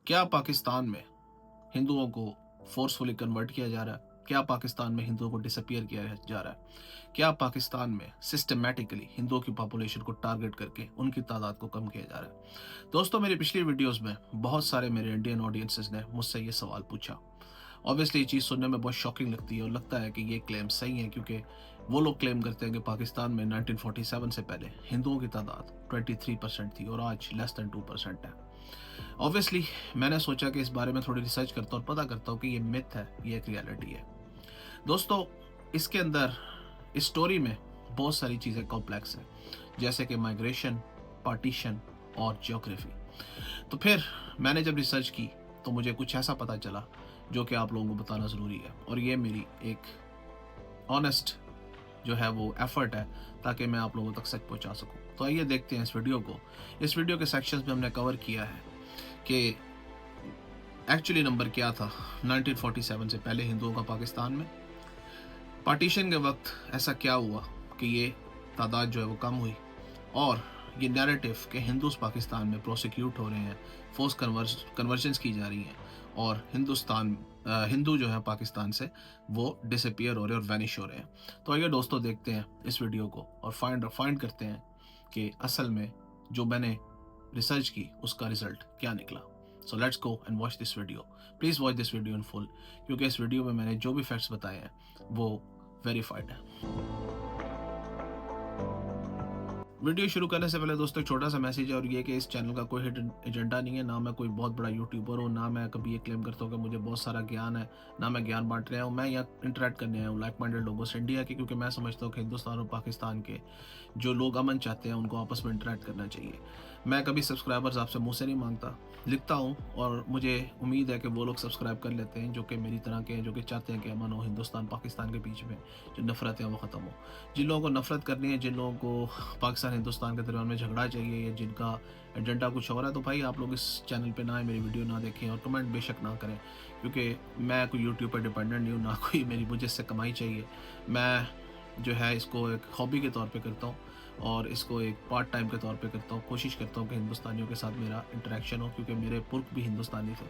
क्या पाकिस्तान में हिंदुओं को फोर्सफुली कन्वर्ट किया जा रहा है? क्या पाकिस्तान में हिंदुओं को डिसअपियर किया जा रहा है? क्या पाकिस्तान में सिस्टमैटिकली हिंदुओं की पॉपुलेशन को टारगेट करके उनकी तादाद को कम किया जा रहा है? दोस्तों, मेरी पिछली वीडियोस में बहुत सारे मेरे इंडियन ऑडियंसेस ने मुझसे ये सवाल पूछा। ऑब्वियसली ये चीज़ सुनने में बहुत शॉकिंग लगती है और लगता है कि ये क्लेम सही है, क्योंकि वो लोग क्लेम करते हैं कि पाकिस्तान में 1947 से पहले हिंदुओं की तादाद 23% थी और आज लेस देन 2% है। ऑब्वियसली मैंने सोचा कि इस बारे में थोड़ी रिसर्च करता हूँ और पता करता हूँ कि ये मिथ है, ये एक रियलिटी है। दोस्तों, इसके अंदर इस स्टोरी में बहुत सारी चीज़ें कॉम्प्लेक्स है, जैसे कि माइग्रेशन, पार्टीशन और ज्योग्राफी। तो फिर मैंने जब रिसर्च की तो मुझे कुछ ऐसा पता चला जो कि आप लोगों को बताना ज़रूरी है, और ये मेरी एक ऑनेस्ट जो है वो एफर्ट है ताकि मैं आप लोगों तक सच पहुंचा सकूं। तो आइए देखते हैं इस वीडियो को। इस वीडियो के सेक्शंस में हमने कवर किया है कि एक्चुअली नंबर क्या था 1947 से पहले हिंदुओं का पाकिस्तान में, पार्टीशन के वक्त ऐसा क्या हुआ कि ये तादाद जो है वो कम हुई, और ये नैरेटिव कि हिंदूस पाकिस्तान में प्रोसिक्यूट हो रहे हैं, फोर्स कन्वर्जन्स की जा रही हैं और हिंदू जो है पाकिस्तान से वो डिसअपियर हो रहे हैं और वैनिश हो रहे हैं। तो आइए दोस्तों, देखते हैं इस वीडियो को और फाइंड करते हैं कि असल में जो मैंने रिसर्च की उसका रिजल्ट क्या निकला। So let's go and watch this video. Please watch this video in full, क्योंकि इस वीडियो में मैंने जो भी फैक्ट्स बताए हैं वो वेरीफाइड है। वीडियो शुरू करने से पहले दोस्तों एक छोटा सा मैसेज है, और ये कि इस चैनल का कोई हिडन एजेंडा नहीं है। ना मैं कोई बहुत बड़ा यूट्यूबर हूँ, ना मैं कभी ये क्लेम करता हूँ कि मुझे बहुत सारा ज्ञान है, ना मैं ज्ञान बांट रहा हूँ। मैं यहाँ इंटरेक्ट करने आया हूँ लाइक माइंडेड लोगों से इंडिया के, क्योंकि मैं समझता हूँ कि हिंदुस्तान और पाकिस्तान के जो लोग अमन चाहते हैं उनको आपस में इंटरेक्ट करना चाहिए। मैं कभी सब्सक्राइबर्स आपसे मुँह से नहीं मांगता, लिखता हूँ, और मुझे उम्मीद है कि वो लोग सब्सक्राइब कर लेते हैं जो कि मेरी तरह के हैं, जो कि चाहते हैं कि अमन हो हिंदुस्तान पाकिस्तान के बीच में, जो नफरत है वो ख़त्म हो। जिन लोगों को नफरत करनी है, जिन लोगों को पाकिस्तान हिंदुस्तान के दरमियान में झगड़ा चाहिए, या जिनका एजेंडा कुछ और है, तो भाई आप लोग इस चैनल पे ना आए, मेरी वीडियो ना देखें और कमेंट बेशक ना करें, क्योंकि मैं कोई यूट्यूब पर डिपेंडेंट नहीं हूँ, ना कोई मुझे इससे कमाई चाहिए। मैं जो है इसको एक हॉबी के तौर पे करता हूँ और इसको एक पार्ट टाइम के तौर पे करता हूँ। कोशिश करता हूँ कि हिंदुस्तानियों के साथ मेरा इंटरेक्शन हो, क्योंकि मेरे पुरख भी हिंदुस्तानी थे।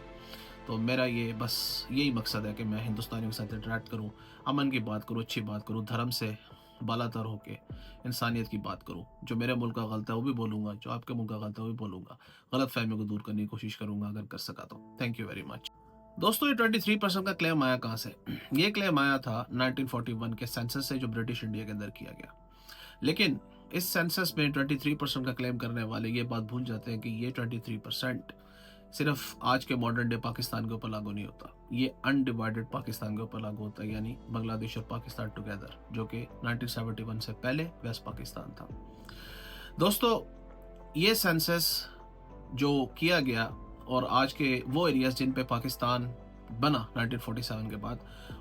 तो मेरा ये बस यही मकसद है कि मैं हिंदुस्तानियों के साथ इंटरेक्ट करूँ, अमन की बात करूँ, अच्छी बात करूँ, धर्म से बालातर होके इंसानियत की बात करूँ। जो मेरे मुल्क का गलत है वो भी बोलूँगा, जो आपके मुल्क का गलत है वो भी बोलूँगा। गलत फहमियों को दूर करने की कोशिश करूँगा अगर कर सका तो। Thank you very much. दोस्तों, ये 23% का क्लेम आया कहाँ से? ये क्लेम आया था 1941 के सेंसस से, जो ब्रिटिश इंडिया के अंदर किया गया। लेकिन इस सेंसस में 23% का क्लेम करने वाले ये बात भूल जाते हैं कि ये 23% सिर्फ आज के मॉडर्न डे पाकिस्तान के ऊपर लागू नहीं होता, ये अनडिवाइडेड पाकिस्तान के ऊपर लागू होता है, यानी बांग्लादेश और पाकिस्तान टुगेदर, जो कि 1971 से पहले वेस्ट पाकिस्तान था। दोस्तों, ये सेंसस जो किया गया और आज के वो एरियाज जिन पे पाकिस्तान बना 1947 के बाद,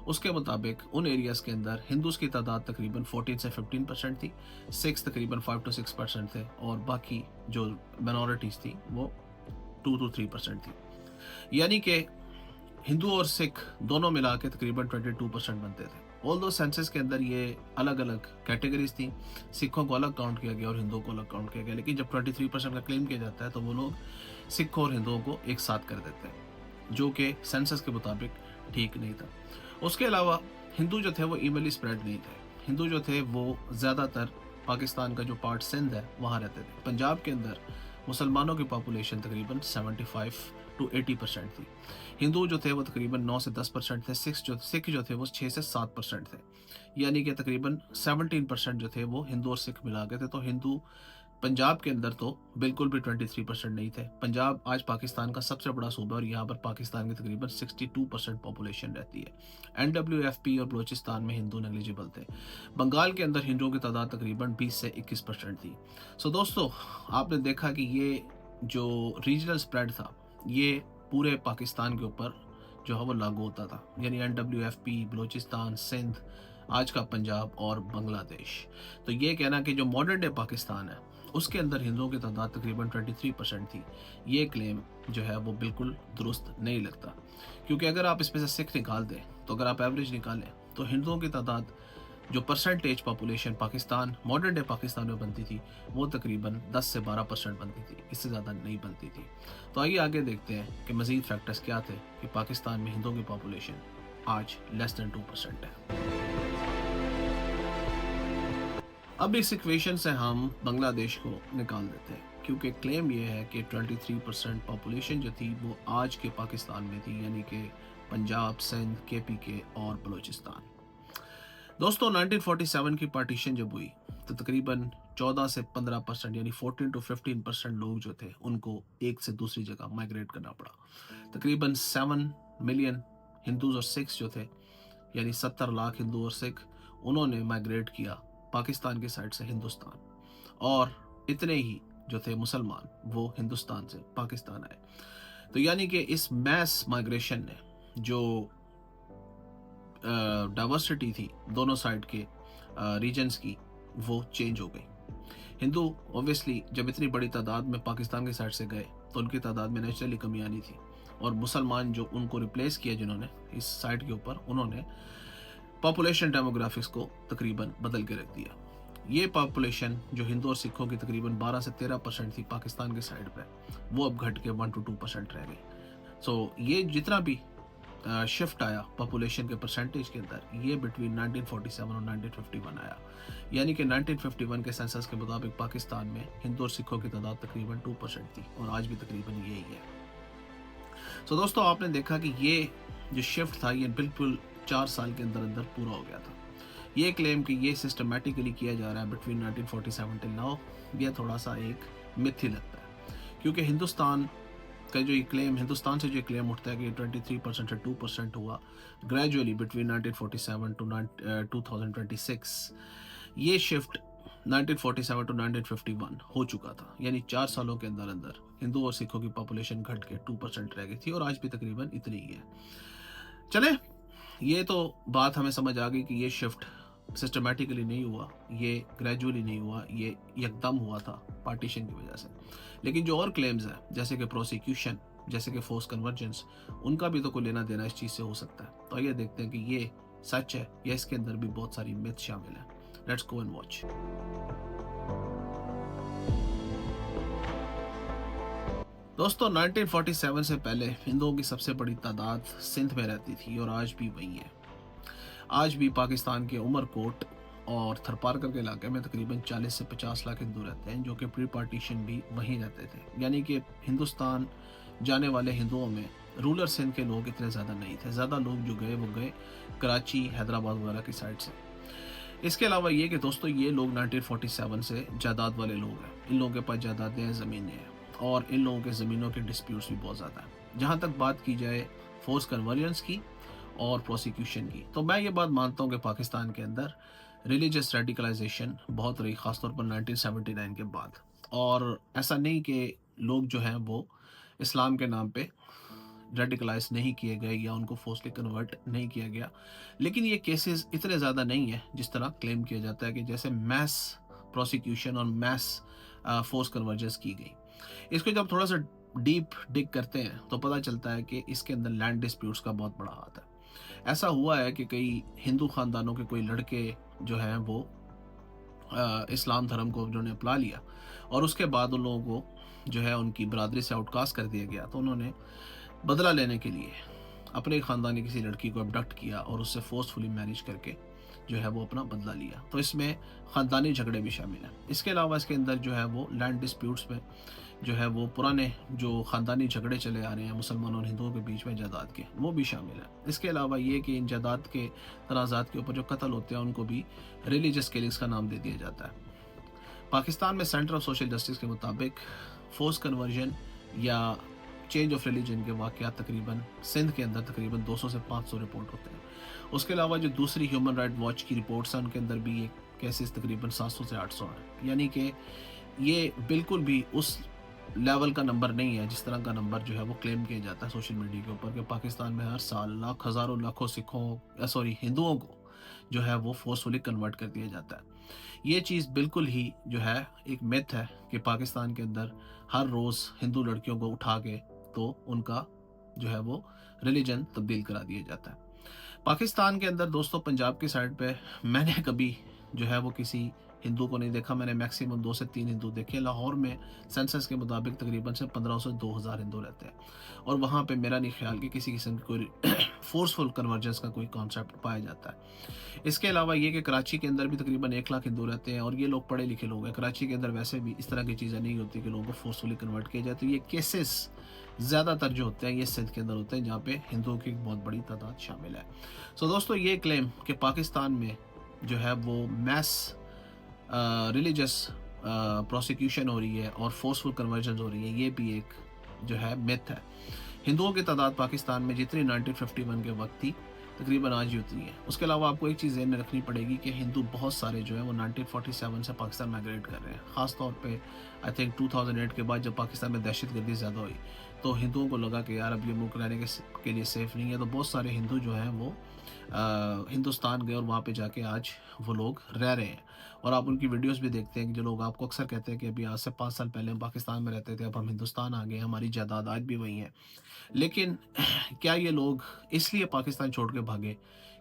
उसके मुताबिक उन एरियाज के अंदर हिंदूज की तादाद तकरीबन 14 से 15% थी, सिख्स तकरीबन 5 to 6% थे, और बाकी जो माइनॉरिटीज थी वो 2 to 3% थी। यानी कि हिंदू और सिख दोनों मिला के तकरीबन 22% बनते थे। ऑल दो सेंसस के अंदर ये अलग अलग कैटेगरीज थी, सिखों को अलग काउंट किया गया और हिंदुओं को अलग काउंट किया गया। लेकिन जब 23% का क्लेम किया जाता है तो वो लोग सिखों और हिंदुओं को एक साथ कर देते हैं, जो कि सेंसस के मुताबिक ठीक नहीं था। उसके अलावा हिंदू जो थे वो इवनली स्प्रेड नहीं थे। हिंदू जो थे वो ज़्यादातर पाकिस्तान का जो पार्ट सिंध है वहाँ रहते थे। पंजाब के अंदर मुसलमानों की पॉपुलेशन तकरीबन 75 to 80% थी। हिंदू जो थे वो तकरीबन 9 से 10% थे। सिख जो थे वो 6 से 7% थे। यानी कि तकरीबन 17% जो थे वो हिंदू और सिख मिला के थे। तो हिंदू पंजाब के अंदर तो बिल्कुल भी 23% नहीं थे। पंजाब आज पाकिस्तान का सबसे बड़ा सूबा है और यहाँ पर पाकिस्तान की तकरीबन 62% पॉपुलेशन रहती है। NWFP और बलूचिस्तान में हिंदू नेग्लिजिबल थे। बंगाल के अंदर हिंदुओं की तादाद तकरीबन 20 से 21% थी। सो दोस्तों, आपने देखा कि ये जो रीजनल स्प्रेड था ये पूरे पाकिस्तान के ऊपर जो है वो लागू होता था, यानी NWFP, बलूचिस्तान, सिंध, आज का पंजाब और बांग्लादेश। तो ये कहना कि जो मॉडर्न डे पाकिस्तान है उसके अंदर हिंदुओं की तादाद तकरीबन 23% थी, ये क्लेम जो है वो बिल्कुल दुरुस्त नहीं लगता। क्योंकि अगर आप इसमें से सिख निकाल दें, तो अगर आप एवरेज निकालें तो हिंदुओं की तादाद जो percentage population Pakistan modern day Pakistan में बनती थी वो तकरीबन 10 से 12% बनती थी, इससे ज़्यादा नहीं बनती थी। तो आइए आगे देखते हैं कि मज़ीद फैक्टर्स क्या थे कि पाकिस्तान में हिंदुओं की पॉपुलेशन आज लेस दैन 2% है। अब इस इक्वेशन से हम बांग्लादेश को निकाल देते हैं, क्योंकि क्लेम ये है कि 23% पॉपुलेशन जो थी वो आज के पाकिस्तान में थी, यानी कि पंजाब, सिंध, KPK और बलूचिस्तान। दोस्तों 1947 की पार्टीशन जब हुई तो तकरीबन 14 से 15% यानी 14 to 15% लोग जो थे उनको एक से दूसरी जगह माइग्रेट करना पड़ा। तकरीबन 7 मिलियन हिंदूज और सिख्स जो थे, यानी 70 लाख हिंदू और सिख, उन्होंने माइग्रेट किया पाकिस्तान की साइड से हिंदुस्तान, और इतने ही जो थे मुसलमान वो हिंदुस्तान से पाकिस्तान आए। तो यानी कि इस मैस माइग्रेशन ने जो डाइवर्सिटी थी दोनों साइड के रीजन्स की वो चेंज हो गई। हिंदू ऑब्वियसली जब इतनी बड़ी तादाद में पाकिस्तान की साइड से गए तो उनकी तादाद में नेचुरली कमी आनी थी, और मुसलमान जो उनको रिप्लेस किया जिन्होंने इस साइड के ऊपर, उन्होंने पॉपुलेशन डेमोग्राफिक्स को तकरीबन बदल के रख दिया। ये पॉपुलेशन जो हिंदू और सिखों की तकरीबन 12 से 13% थी पाकिस्तान की साइड पे, वो अब घट के 1 to 2% रह गई। सो ये जितना भी शिफ्ट आया पॉपुलेशन के परसेंटेज के अंदर, ये बिटवीन 1947 और 1951 आया। यानी कि 1951 के सेंसस के मुताबिक पाकिस्तान में हिंदू और सिखों की तादाद तकरीबन 2% थी, और आज भी तकरीबन यही है। सो दोस्तों आपने देखा कि ये जो शिफ्ट था ये बिल्कुल 4 साल के अंदर अंदर पूरा हो गया था। ये क्लेम कि ये सिस्टमेटिकली किया जा रहा है बिटवीन 1947 टिल नाउ, ये थोड़ा सा एक मिथ ही लगता है, क्योंकि हिंदुस्तान का जो ये क्लेम, हिंदुस्तान से जो क्लेम उठता है कि 23% से 2% हुआ ग्रेजुअली बिटवीन 1947 टू 2026, ये शिफ्ट 1947 टू 1951 हो चुका था। यानी 4 सालों के अंदर अंदर हिंदू और सिखों की पॉपुलेशन घट के 2% रह गई थी, और आज भी तकरीबन इतनी ही है। चले, ये तो बात हमें समझ आ गई कि ये शिफ्ट सिस्टमेटिकली नहीं हुआ, ये ग्रेजुअली नहीं हुआ, ये एकदम हुआ था पार्टीशन की वजह से। लेकिन जो और क्लेम्स हैं जैसे कि प्रोसिक्यूशन, जैसे कि फोर्स कन्वर्जेंस, उनका भी तो कोई लेना देना इस चीज़ से हो सकता है। तो आइए देखते हैं कि ये सच है या इसके अंदर भी बहुत सारी मिथ शामिल है। Let's go and watch. दोस्तों 1947 से पहले हिंदुओं की सबसे बड़ी तादाद सिंध में रहती थी, और आज भी वही है। आज भी पाकिस्तान के उमरकोट और थरपारकर के इलाके में तकरीबन 40 से 50 लाख हिंदू रहते हैं, जो कि प्री पार्टीशन भी वहीं रहते थे। यानी कि हिंदुस्तान जाने वाले हिंदुओं में रूरल सिंध के लोग इतने ज़्यादा नहीं थे। ज़्यादा लोग जो गए वो गए कराची, हैदराबाद वगैरह की साइड से। इसके अलावा ये कि दोस्तों ये लोग 1947 से जायदाद वाले लोग हैं, इन लोगों के पास जायदादें हैं, ज़मीनें हैं, और इन लोगों के ज़मीनों के डिस्प्यूट्स भी बहुत ज़्यादा हैं। जहाँ तक बात की जाए फोर्स कन्वर्जेंस की और प्रोसिक्यूशन की, तो मैं ये बात मानता हूँ कि पाकिस्तान के अंदर रिलीजियस रेडिकलाइजेशन बहुत रही, ख़ासतौर पर 1979 के बाद। और ऐसा नहीं कि लोग जो हैं वो इस्लाम के नाम पे रेडिकलाइज नहीं किए गए या उनको फोर्सली कन्वर्ट नहीं किया गया, लेकिन ये केसेस इतने ज़्यादा नहीं है जिस तरह क्लेम किया जाता है कि जैसे मैस प्रोसिक्यूशन और मैस फोर्स कन्वर्जेंस की गई। इसको जब थोड़ा सा डीप डिग करते हैं तो पता चलता है कि इसके अंदर लैंड डिस्प्यूट्स का बहुत बड़ा हाथ है। ऐसा हुआ है कि कई हिंदू खानदानों के कोई लड़के जो हैं वो इस्लाम धर्म को उन्होंने अपना लिया, और उसके बाद उन लोगों को जो है उनकी बरादरी से आउटकास्ट कर दिया गया। तो उन्होंने बदला लेने के लिए अपने खानदानी किसी लड़की को अबडक्ट किया और उससे फोर्सफुली मैरिज करके जो है वो अपना बदला लिया। तो इसमें ख़ानदानी झगड़े भी शामिल हैं। इसके अलावा इसके अंदर जो है वो लैंड डिस्प्यूट्स में जो है वो पुराने जो ख़ानदानी झगड़े चले आ रहे हैं मुसलमानों और हिंदुओं के बीच में जायदाद के, वो भी शामिल है। इसके अलावा ये कि इन जायदाद के तनाज़ात के ऊपर जो कत्ल होते हैं उनको भी रिलीजियस किलिंग्स का नाम दे दिया जाता है। पाकिस्तान में सेंटर ऑफ सोशल जस्टिस के मुताबिक फोर्स कन्वर्जन या चेंज ऑफ रिलीजन के वाक़यात तकरीबन सिंध के अंदर तकरीबन 200 से 500 रिपोर्ट होते हैं। उसके अलावा जो दूसरी ह्यूमन राइट वॉच की रिपोर्ट्स हैं उनके अंदर भी ये केसेस तकरीबन 700 से 800 हैं। यानी कि ये बिल्कुल भी उस लेवल का नंबर नहीं है जिस तरह का नंबर जो है वो क्लेम किया जाता है सोशल मीडिया के ऊपर कि पाकिस्तान में हर साल हज़ारों लाखों हिंदुओं को जो है वो फोर्सफुली कन्वर्ट कर दिया जाता है। ये चीज़ बिल्कुल ही जो है एक मिथ है कि पाकिस्तान के अंदर हर रोज़ हिंदू लड़कियों को उठा के तो उनका जो है वो रिलीजन तब्दील करा दिया जाता है। पाकिस्तान के अंदर दोस्तों पंजाब की साइड पे मैंने कभी जो है वो किसी हिंदू को नहीं देखा। मैंने मैक्सिमम 2 से 3 हिंदू देखे। लाहौर में सेंसस के मुताबिक तकरीबन से 1500 से 2000 हिंदू रहते हैं और वहाँ पे मेरा नहीं ख्याल कि किसी किस्म की कोई फोर्सफुल कन्वर्जेंस का कोई कॉन्सेप्ट पाया जाता है। इसके अलावा ये कि कराची के अंदर भी तकरीबन 1 लाख हिंदू रहते हैं और ये लोग पढ़े लिखे लोग हैं। कराची के अंदर वैसे भी इस तरह की चीज़ें नहीं होती कि लोगों को फोर्सफुली कन्वर्ट किया जाए। तो ये केसेस ज़्यादातर जो होते हैं ये सिंध के अंदर होते हैं जहाँ पे हिंदुओं की एक बहुत बड़ी तादाद शामिल है। सो दोस्तों ये क्लेम कि पाकिस्तान में जो है वो मैस रिलीजियस प्रोसिक्यूशन हो रही है और फोर्सफुल कन्वर्जन हो रही है, ये भी एक जो है मिथ है। हिंदुओं की तादाद पाकिस्तान में जितनी 1951 के वक्त थी तकरीबन आज ही उतनी है। उसके अलावा आपको एक चीज़ ध्यान में रखनी पड़ेगी कि हिंदू बहुत सारे जो है वो 1947 से पाकिस्तान माइग्रेट कर रहे हैं। ख़ास तौर पे आई थिंक 2008 के बाद जब पाकिस्तान में दहशतगर्दी ज़्यादा हुई तो हिंदुओं को लगा कि यार अब ये मुल्क रहने के लिए सेफ़ नहीं है। तो बहुत सारे हिंदू जो हैं वो हिंदुस्तान गए और वहाँ पे जाके आज वो लोग रह रहे हैं। और आप उनकी वीडियोस भी देखते हैं कि जो लोग आपको अक्सर कहते हैं कि अभी आज से 5 साल पहले हम पाकिस्तान में रहते थे, अब हम हिंदुस्तान आ गए, हमारी जायदाद आज भी वही है। लेकिन क्या ये लोग इसलिए पाकिस्तान छोड़ के भागे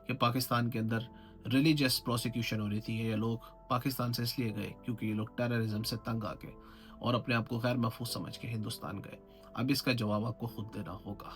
कि पाकिस्तान के अंदर रिलीजियस प्रोसिक्यूशन हो रही थी, या लोग पाकिस्तान से इसलिए गए क्योंकि ये लोग टेररिज्म से तंग आ गए और अपने आप को गैर महफूज समझ के हिंदुस्तान गए? अब इसका जवाब आपको खुद देना होगा।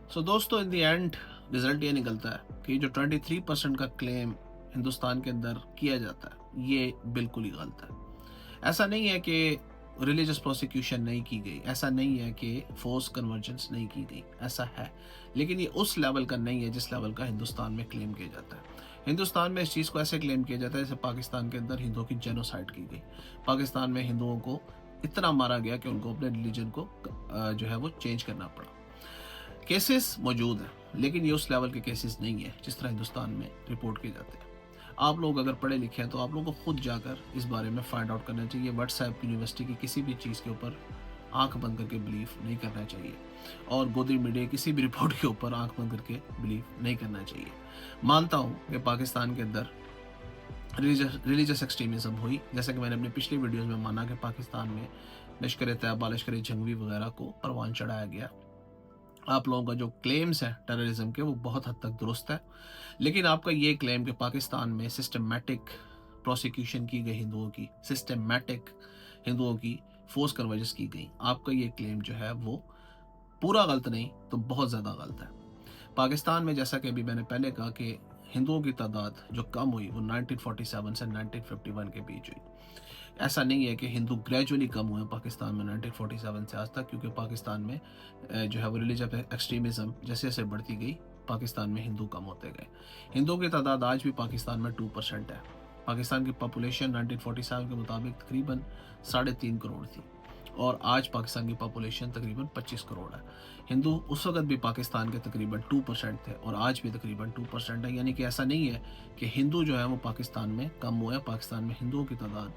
सो दोस्तों इन द एंड रिजल्ट ये निकलता है कि जो 23% का क्लेम हिंदुस्तान के अंदर किया जाता है ये बिल्कुल ही गलत है। ऐसा नहीं है कि रिलीजियस प्रोसिक्यूशन नहीं की गई, ऐसा नहीं है कि फोर्स कन्वर्जेंस नहीं की गई, ऐसा है। लेकिन ये उस लेवल का नहीं है जिस लेवल का हिंदुस्तान में क्लेम किया जाता है। हिंदुस्तान में इस चीज़ को ऐसे क्लेम किया जाता है जैसे पाकिस्तान के अंदर हिंदुओं की जेनोसाइड की गई। पाकिस्तान में हिंदुओं को इतना मारा गया कि उनको अपने रिलीजन को जो है वो चेंज करना पड़ा। केसेस मौजूद हैं लेकिन ये उस लेवल के केसेस नहीं है जिस तरह हिंदुस्तान में रिपोर्ट किए जाते हैं। आप लोग अगर पढ़े लिखे हैं तो आप लोगों को खुद जाकर इस बारे में फाइंड आउट करना चाहिए। व्हाट्सएप यूनिवर्सिटी की किसी भी चीज़ के ऊपर आंख बंद करके बिलीव नहीं करना चाहिए और गोदी मीडिया किसी भी रिपोर्ट के ऊपर आंख बंद करके बिलीव नहीं करना चाहिए। मानता हूँ कि पाकिस्तान के अंदर रिलीजियस एक्सट्रीमिज्म हुई, जैसा कि मैंने अपनी पिछली वीडियोज़ में माना कि पाकिस्तान में लश्कर तैयबा, लश्कर जंगवी वगैरह को परवान चढ़ाया गया। आप लोगों का जो क्लेम्स है टेररिज्म के वो बहुत हद तक दुरुस्त है। लेकिन आपका ये क्लेम कि पाकिस्तान में सिस्टमेटिक प्रोसिक्यूशन की गई हिंदुओं की, सिस्टमेटिक हिंदुओं की फोर्स कन्वर्जेंस की गई, आपका ये क्लेम जो है वो पूरा गलत नहीं तो बहुत ज़्यादा गलत है। पाकिस्तान में जैसा कि अभी मैंने पहले कहा कि हिंदुओं की तादाद जो कम हुई वो 1947 से 1951 के बीच हुई। ऐसा नहीं है कि हिंदू ग्रेजुअली कम हुए पाकिस्तान में 1947 से आज तक, क्योंकि पाकिस्तान में जो है वो रिलीजियस एक्सट्रीमिज्म जैसे जैसे बढ़ती गई पाकिस्तान में हिंदू कम होते गए। हिंदुओं की तादाद आज भी पाकिस्तान में 2% है। पाकिस्तान की पॉपुलेशन 1947 के मुताबिक तकरीबन 3.5 करोड़ थी और आज पाकिस्तान की पॉपुलेशन तकरीबन 25 करोड़ है। हिंदू उस वक्त भी पाकिस्तान के तकरीबन 2% थे और आज भी तकरीबन 2% है। यानी कि ऐसा नहीं है कि हिंदू जो है वो पाकिस्तान में कम हुए, पाकिस्तान में हिंदुओं की तादाद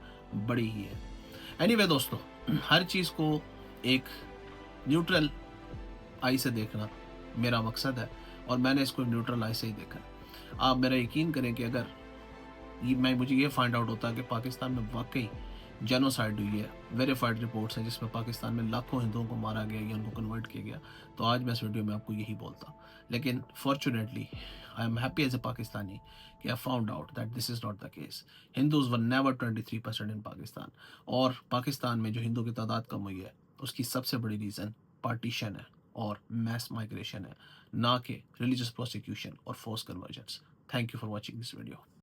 बड़ी ही है। एनीवे दोस्तों, हर चीज़ को एक न्यूट्रल आई से देखना मेरा मकसद है और मैंने इसको न्यूट्रल आई से ही देखा। आप मेरा यकीन करें कि अगर मुझे ये फाइंड आउट होता कि पाकिस्तान में वाकई जेनोसाइड हुई है, वेरीफाइड रिपोर्ट्स हैं जिसमें पाकिस्तान में लाखों हिंदुओं को मारा गया या उनको कन्वर्ट किया गया, तो आज मैं इस वीडियो में आपको यही बोलता। लेकिन fortunately I am happy as a Pakistani कि I found out that this is not the case. Hindus were never 23% in Pakistan. और पाकिस्तान में जो हिंदुओं की तादाद कम हुई है उसकी सबसे बड़ी रीज़न पार्टीशन है और मैस माइग्रेशन है, ना कि रिलीजियस प्रोसिक्यूशन और force convergence. Thank you for watching this video.